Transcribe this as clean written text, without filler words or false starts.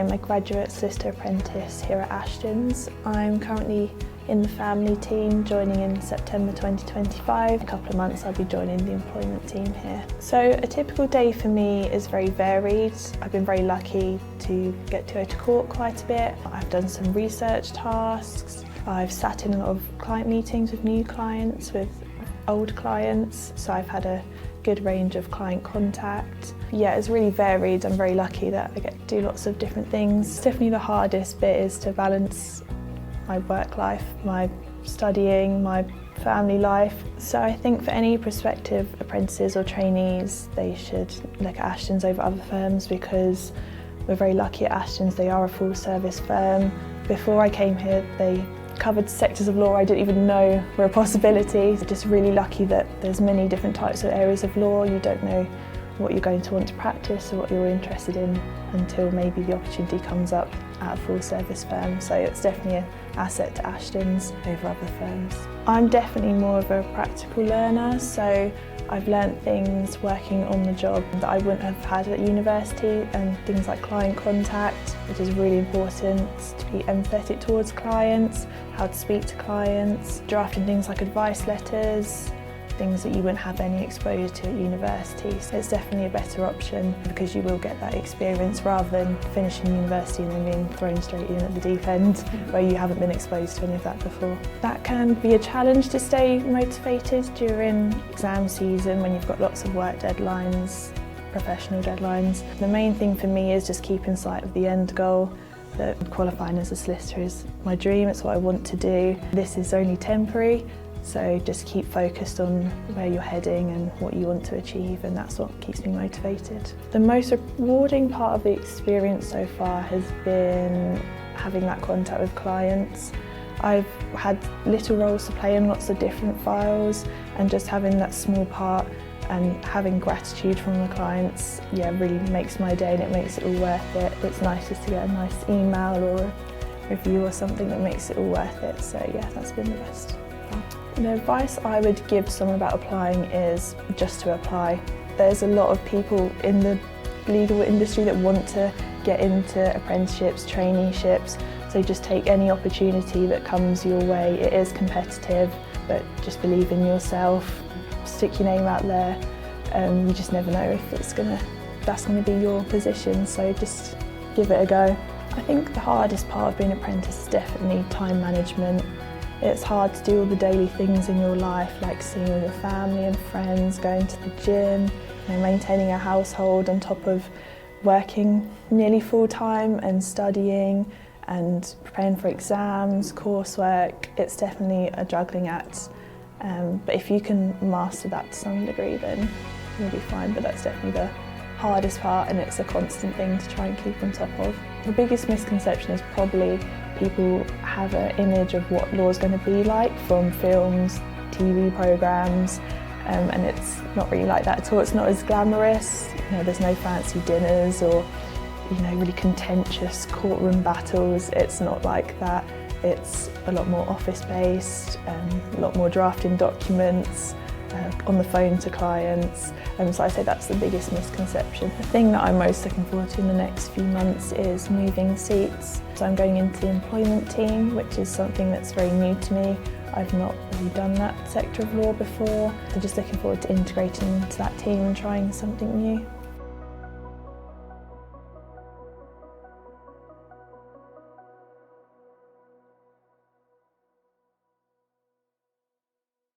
I'm a graduate Solicitor Apprentice here at Ashtons. I'm currently in the family team, joining in September 2025. In a couple of months I'll be joining the employment team here. So a typical day for me is very varied. I've been very lucky to get to go to court quite a bit. I've done some research tasks. I've sat in a lot of client meetings with new clients, with old clients, so I've had a good range of client contact. Yeah, it's really varied. I'm very lucky that I get to do lots of different things. Definitely the hardest bit is to balance my work life, my studying, my family life. So I think for any prospective apprentices or trainees, they should look at Ashtons over other firms because we're very lucky at Ashtons. They are a full service firm. Before I came here, they covered sectors of law I didn't even know were a possibility. Just really lucky that there's many different types of areas of law. You don't know what you're going to want to practice or what you're interested in until maybe the opportunity comes up at a full service firm. So it's definitely an asset to Ashtons over other firms. I'm definitely more of a practical learner, so I've learnt things working on the job that I wouldn't have had at university, and things like client contact, which is really important, to be empathetic towards clients, how to speak to clients, drafting things like advice letters, things that you wouldn't have any exposure to at university. So it's definitely a better option because you will get that experience rather than finishing university and then being thrown straight in at the deep end where you haven't been exposed to any of that before. That can be a challenge to stay motivated during exam season when you've got lots of work deadlines, professional deadlines. The main thing for me is just keeping sight of the end goal. That qualifying as a solicitor is my dream, it's what I want to do. This is only temporary. So just keep focused on where you're heading and what you want to achieve, and that's what keeps me motivated. The most rewarding part of the experience so far has been having that contact with clients. I've had little roles to play in lots of different files, and just having that small part and having gratitude from the clients, yeah, really makes my day and it makes it all worth it. It's nice just to get a nice email or a review or something that makes it all worth it. So yeah, that's been the best. The advice I would give someone about applying is just to apply. There's a lot of people in the legal industry that want to get into apprenticeships, traineeships, so just take any opportunity that comes your way. It is competitive, but just believe in yourself, stick your name out there. You just never know if that's going to be your position, so just give it a go. I think the hardest part of being an apprentice is definitely time management. It's hard to do all the daily things in your life, like seeing all your family and friends, going to the gym, maintaining a household on top of working nearly full-time and studying and preparing for exams, coursework. It's definitely a juggling act, but if you can master that to some degree, then you'll be fine. But that's definitely the hardest part, and it's a constant thing to try and keep on top of. The biggest misconception is probably people have an image of what law is going to be like from films, TV programmes, and it's not really like that at all. It's not as glamorous. There's no fancy dinners or really contentious courtroom battles. It's not like that. It's a lot more office-based, a lot more drafting documents, on the phone to clients. So I say that's the biggest misconception. The thing that I'm most looking forward to in the next few months is moving seats. So I'm going into the employment team, which is something that's very new to me. I've not really done that sector of law before. So just looking forward to integrating into that team and trying something new.